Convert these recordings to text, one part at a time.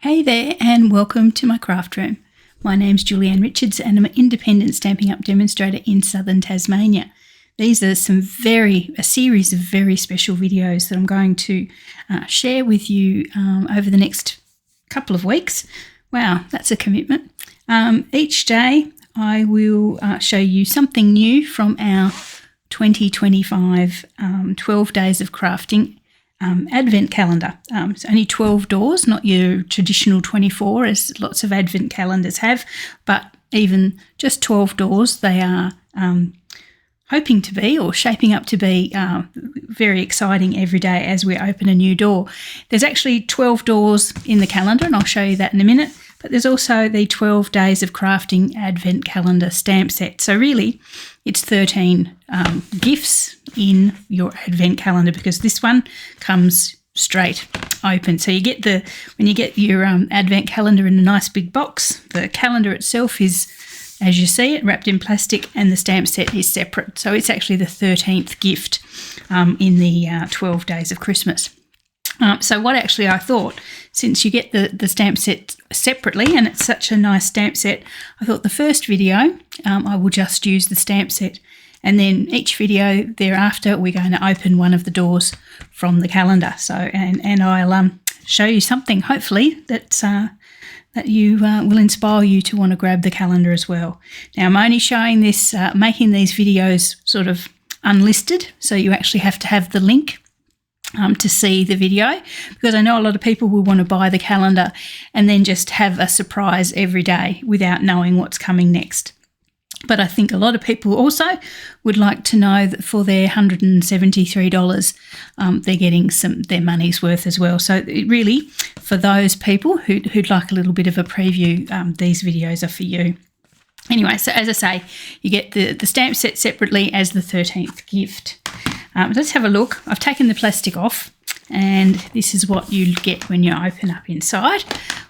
Hey there and welcome to my craft room. My name's Julianne Richards and I'm an independent Stampin' Up! Demonstrator in southern Tasmania. These are a series of very special videos that I'm going to share with you over the next couple of weeks. Wow, that's a commitment. Each day I will show you something new from our 2025 12 Days of Crafting Advent calendar. It's only 12 doors, not your traditional 24 as lots of Advent calendars have, but even just 12 doors, they are hoping to be or shaping up to be very exciting every day as we open a new door. There's actually 12 doors in the calendar and I'll show you that in a minute, but there's also the 12 Days of Crafting Advent calendar stamp set. So really it's 13 gifts in your Advent calendar because this one comes straight open. So you get when you get your Advent calendar in a nice big box, the calendar itself is, as you see it, wrapped in plastic and the stamp set is separate. So it's actually the 13th gift in the 12 Days of Christmas. So what actually I thought, since you get the stamp set separately and it's such a nice stamp set, I thought the first video I will just use the stamp set, and then each video thereafter we're going to open one of the doors from the calendar. So and I'll show you something hopefully that you will inspire you to want to grab the calendar as well. Now I'm only showing this, making these videos sort of unlisted, so you actually have to have the link to see the video, because I know a lot of people will want to buy the calendar and then just have a surprise every day without knowing what's coming next. But I think a lot of people also would like to know that for their $173, they're getting their money's worth as well. So really, for those people who'd like a little bit of a preview, these videos are for you. Anyway, so as I say, you get the stamp set separately as the 13th gift. Let's have a look. I've taken the plastic off and this is what you get when you open up inside.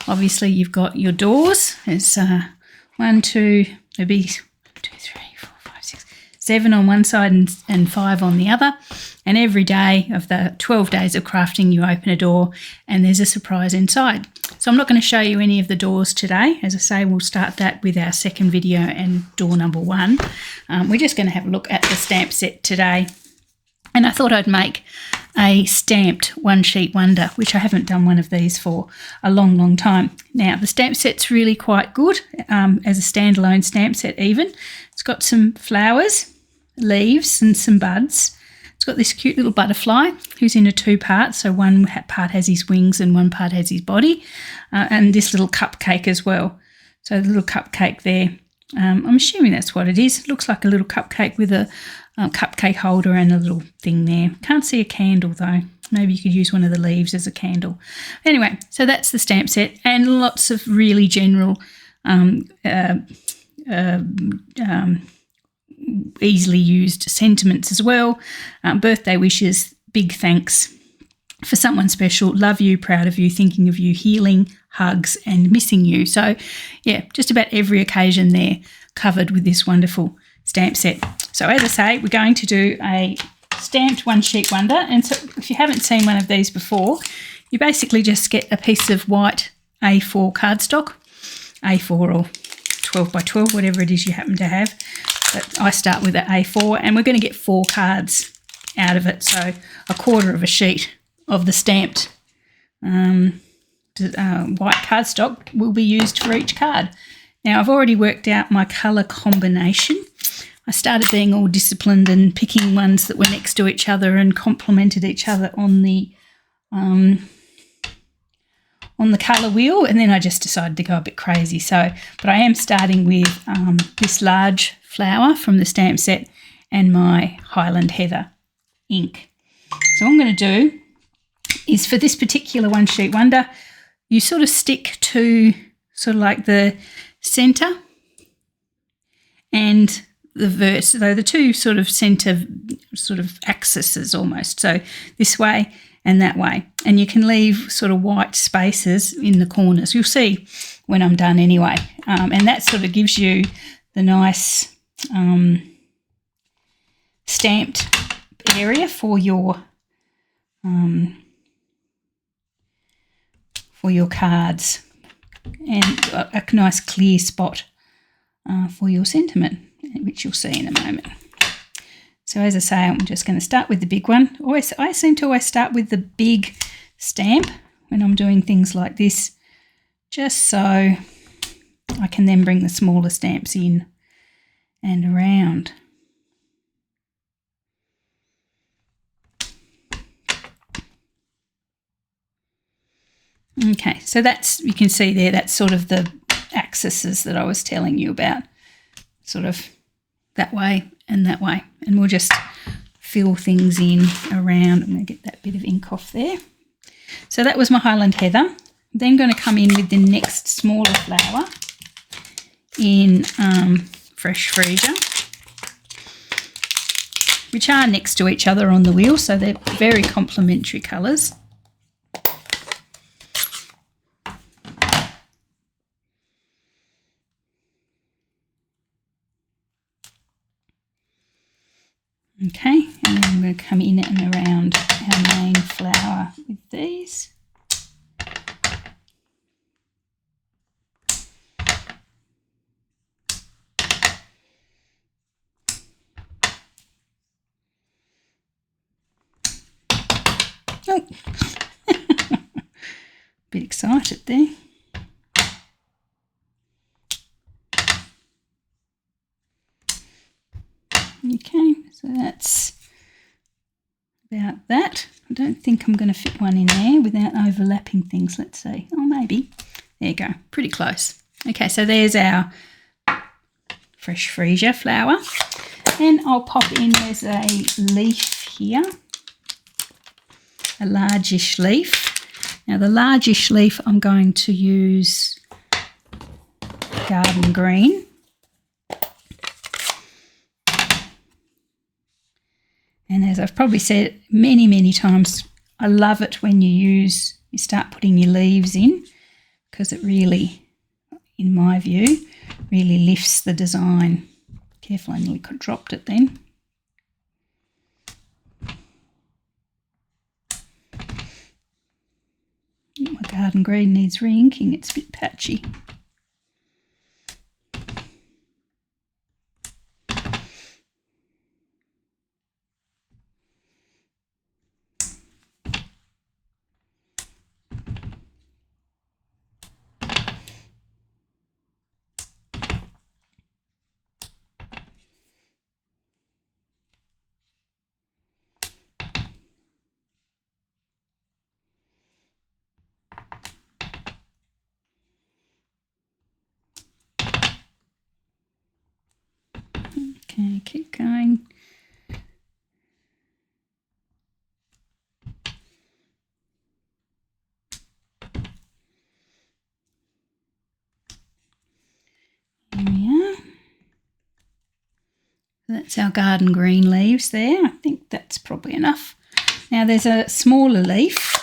Obviously you've got your doors. There's 1, 2, maybe 2, 3, 4, 5, 6, 7 on one side and 5 on the other. And every day of the 12 days of crafting you open a door and there's a surprise inside. So I'm not going to show you any of the doors today. As I say, we'll start that with our second video and door number 1. We're just going to have a look at the stamp set today. And I thought I'd make a stamped one sheet wonder, which I haven't done one of these for a long, long time. Now, the stamp set's really quite good as a standalone stamp set even. It's got some flowers, leaves and some buds. It's got this cute little butterfly who's in a 2 parts. So one part has his wings and one part has his body. And this little cupcake as well. So the little cupcake there. I'm assuming that's what it is. It looks like a little cupcake with a cupcake holder and a little thing there. Can't see a candle though. Maybe you could use one of the leaves as a candle. Anyway, so that's the stamp set and lots of really general, easily used sentiments as well. Birthday wishes, big thanks for someone special, love you, proud of you, thinking of you, healing, hugs and missing you. So yeah, just about every occasion there covered with this wonderful stamp set. So as I say, we're going to do a stamped one sheet wonder. And so if you haven't seen one of these before, you basically just get a piece of white A4 cardstock, A4 or 12 by 12, whatever it is you happen to have. But I start with an A4 and we're going to get 4 cards out of it. So a quarter of a sheet of the stamped white cardstock will be used for each card. Now I've already worked out my colour combination. I started being all disciplined and picking ones that were next to each other and complemented each other on the colour wheel, and then I just decided to go a bit crazy. But I am starting with this large flower from the stamp set and my Highland Heather ink. So what I'm going to do is, for this particular one sheet wonder, you sort of stick to sort of like the centre and the verse, though the 2 sort of centre sort of axes almost. So this way and that way. And you can leave sort of white spaces in the corners. You'll see when I'm done anyway. And that sort of gives you the nice stamped area for your for your cards, and a nice clear spot for your sentiment, which you'll see in a moment. So as I say, I'm just going to start with the big one. I seem to always start with the big stamp when I'm doing things like this, just so I can then bring the smaller stamps in and around. Okay, so that's, you can see there, that's sort of the axes that I was telling you about, sort of that way and that way. And we'll just fill things in around. I'm going to get that bit of ink off there. So that was my Highland Heather. I'm then going to come in with the next smaller flower in Fresh Freesia, which are next to each other on the wheel, so they're very complementary colours. Okay, and then I'm going to come in and around our main flower with these. Oh, bit excited there. Okay, so that's about that. I don't think I'm going to fit one in there without overlapping things. Let's see. Oh, maybe. There you go. Pretty close. Okay, so there's our Fresh Freesia flower. Then I'll pop in, there's a leaf here, a largish leaf. Now the largish leaf I'm going to use Garden Green. And as I've probably said many, many times, I love it when you start putting your leaves in, because it really, in my view, really lifts the design. Careful, I nearly could have dropped it then. My Garden Green needs re-inking, it's a bit patchy. Okay, keep going. There we are. That's our Garden Green leaves there. I think that's probably enough. Now there's a smaller leaf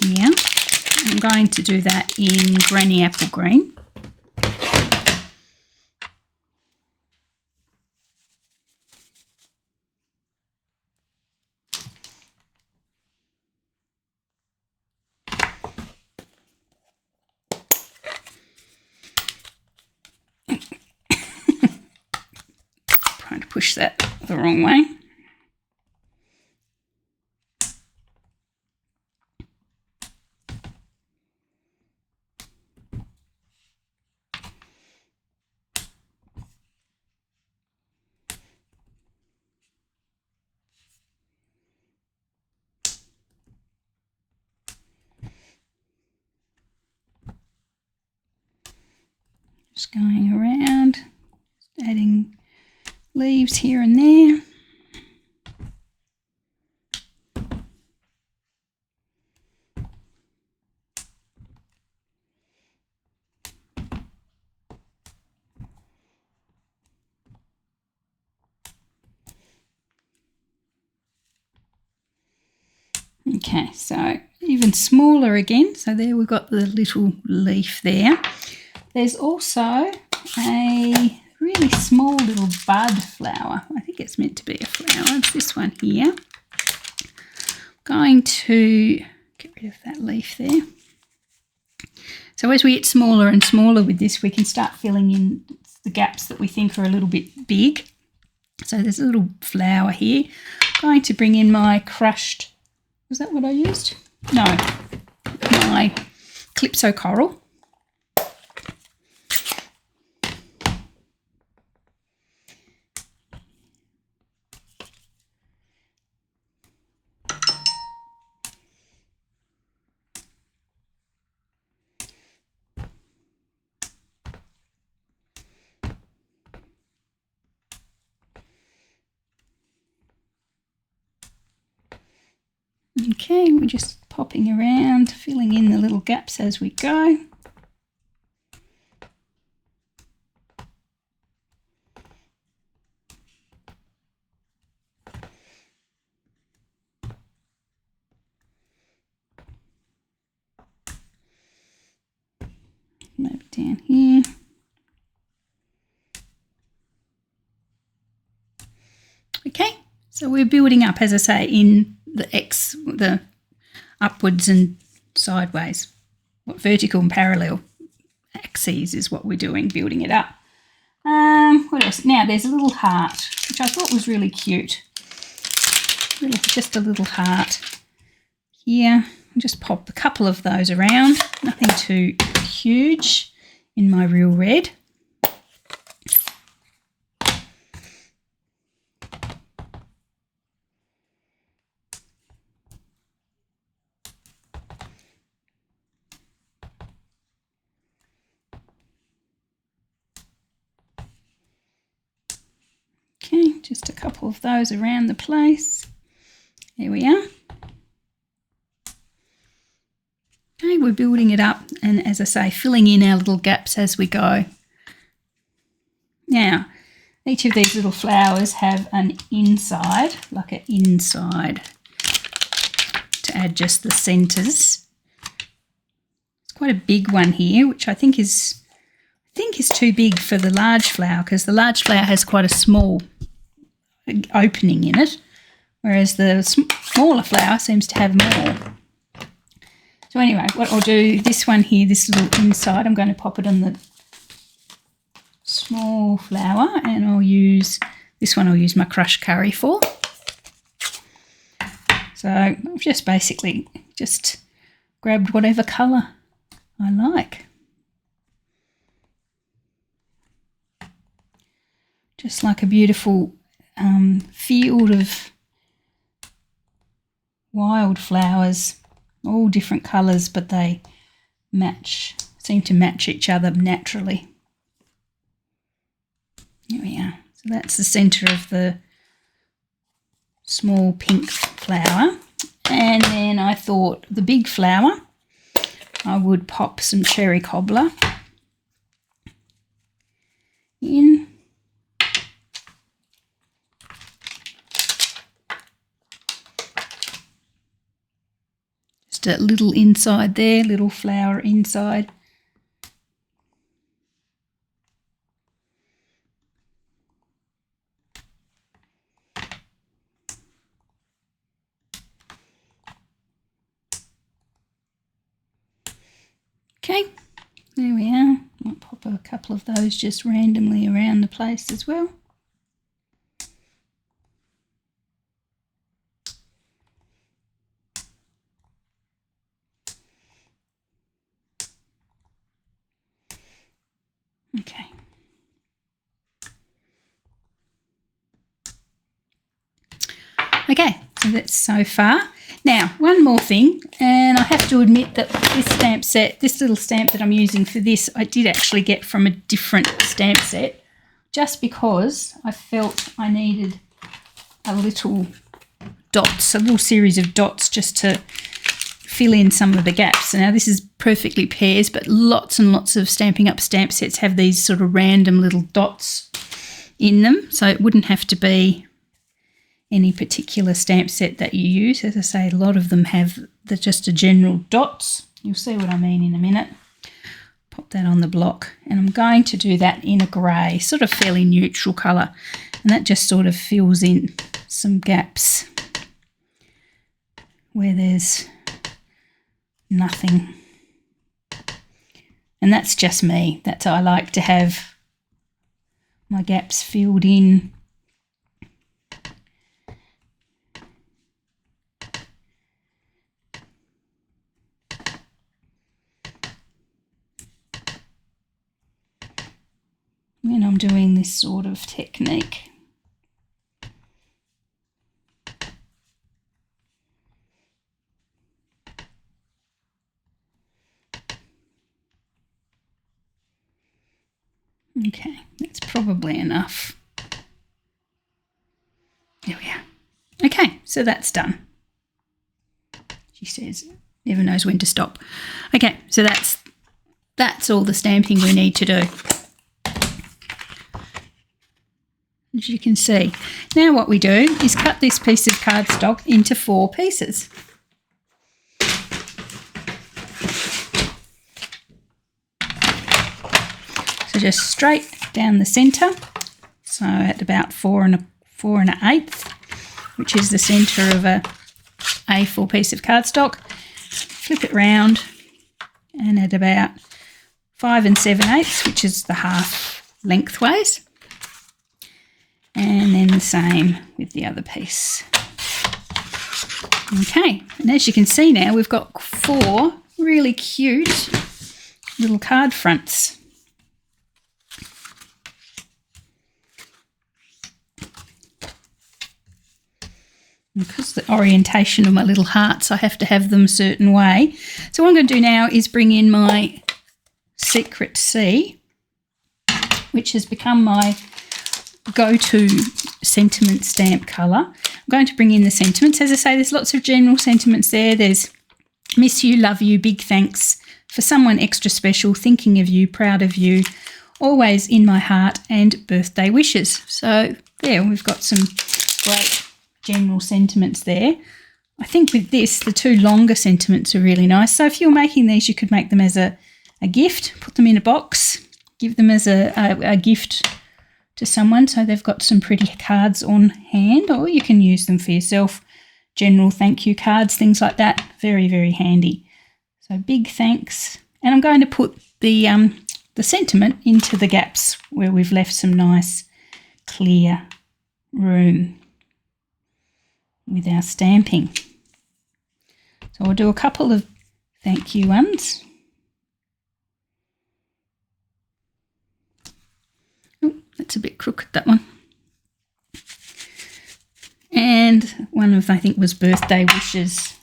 here. I'm going to do that in Granny Apple Green. Trying to push that the wrong way. Just going around, adding leaves here and there. Okay, so even smaller again. So there we've got the little leaf there. There's also a really small little bud flower. I think it's meant to be a flower. It's this one here. Going to get rid of that leaf there. So as we get smaller and smaller with this, we can start filling in the gaps that we think are a little bit big. So there's a little flower here. I'm going to bring in my crushed, was that what I used? No, my Calypso Coral. Okay, we're just popping around, filling in the little gaps as we go. Maybe down here. Okay, so we're building up, as I say, in the upwards and sideways. Vertical and parallel axes is what we're doing, building it up. What else? Now there's a little heart, which I thought was really cute. Just a little heart here. I'll just pop a couple of those around. Nothing too huge in my real red. Okay, just a couple of those around the place. There we are. Okay, we're building it up and, as I say, filling in our little gaps as we go. Now, each of these little flowers have an inside, like an inside, to add just the centres. It's quite a big one here, which I think is too big for the large flower, because the large flower has quite a small opening in it, whereas the smaller flower seems to have more. So anyway, what I'll do, this one here, this little inside, I'm going to pop it on the small flower, and I'll use this one, I'll use my crushed curry for. So I've just basically just grabbed whatever colour I like. Just like a beautiful field of wildflowers, all different colours, but they seem to match each other naturally. Here we are. So that's the centre of the small pink flower. And then I thought the big flower, I would pop some cherry cobbler in. Just a little inside there, little flower inside. Okay, there we are. I'll pop a couple of those just randomly around the place as well. Okay. Okay, so that's so far. Now, one more thing, and I have to admit that this stamp set, this little stamp that I'm using for this, I did actually get from a different stamp set, just because I felt I needed a little dots, a little series of dots just to fill in some of the gaps. Now, this is perfectly pairs, but lots and lots of Stampin' Up! Stamp sets have these sort of random little dots in them, so it wouldn't have to be any particular stamp set that you use. As I say, a lot of them have just a general dots. You'll see what I mean in a minute. Pop that on the block, and I'm going to do that in a grey, sort of fairly neutral colour, and that just sort of fills in some gaps where there's nothing. And that's just me. That's I like to have my gaps filled in. When I'm doing this sort of technique. Okay, that's probably enough. There we are. Okay, so that's done. She says, never knows when to stop. Okay, so that's all the stamping we need to do. As you can see. Now what we do is cut this piece of cardstock into 4 pieces. So just straight down the centre, so at about 4 1/8, which is the centre of a A4 piece of cardstock. Flip it round, and at about 5 7/8, which is the half lengthways. And then the same with the other piece. Okay, and as you can see now, we've got 4 really cute little card fronts. Because the orientation of my little hearts, I have to have them a certain way. So what I'm going to do now is bring in my Secret C, which has become my go-to sentiment stamp colour. I'm going to bring in the sentiments. As I say, there's lots of general sentiments there. There's miss you, love you, big thanks, for someone extra special, thinking of you, proud of you, always in my heart, and birthday wishes. So there, we've got some great general sentiments there. I think with this, the 2 longer sentiments are really nice. So if you're making these, you could make them as a gift, put them in a box, give them as a gift to someone, so they've got some pretty cards on hand, or you can use them for yourself. General thank you cards, things like that, very, very handy. So big thanks. And I'm going to put the sentiment into the gaps where we've left some nice clear room with our stamping. So I'll do a couple of thank you ones. That's a bit crooked, that one. And one of, I think, was birthday wishes.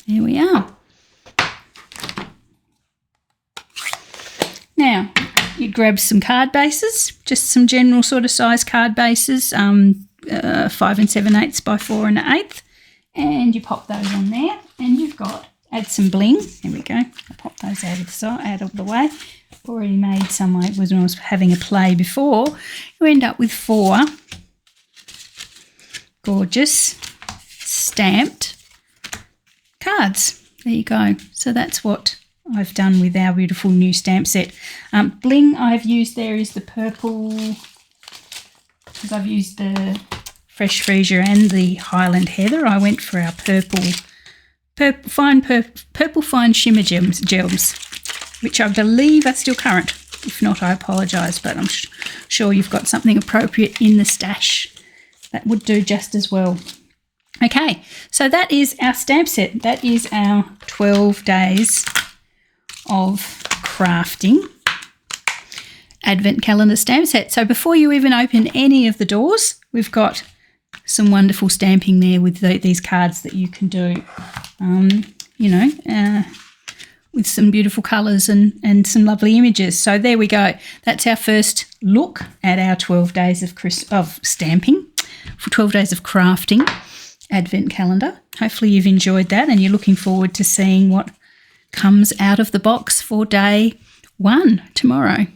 There we are. Now, you grab some card bases, just some general sort of size card bases, 5 7/8 by 4 1/8, and you pop those on there, and you've got, add some bling. There we go. I pop those out of the side, out of the way. Already made some when I was having a play before. You end up with 4 gorgeous stamped cards. There you go. So that's what I've done with our beautiful new stamp set. Bling I've used there is the purple, because I've used the Fresh Freesia and the Highland Heather. I went for our purple fine shimmer gels, which I believe are still current. If not, I apologise, but I'm sure you've got something appropriate in the stash that would do just as well. Okay, so that is our stamp set. That is our 12 days of crafting advent calendar stamp set. So before you even open any of the doors, we've got some wonderful stamping there with these cards that you can do, with some beautiful colours and some lovely images. So there we go. That's our first look at our 12 days of stamping, for 12 days of crafting advent calendar. Hopefully you've enjoyed that and you're looking forward to seeing what comes out of the box for day 1 tomorrow.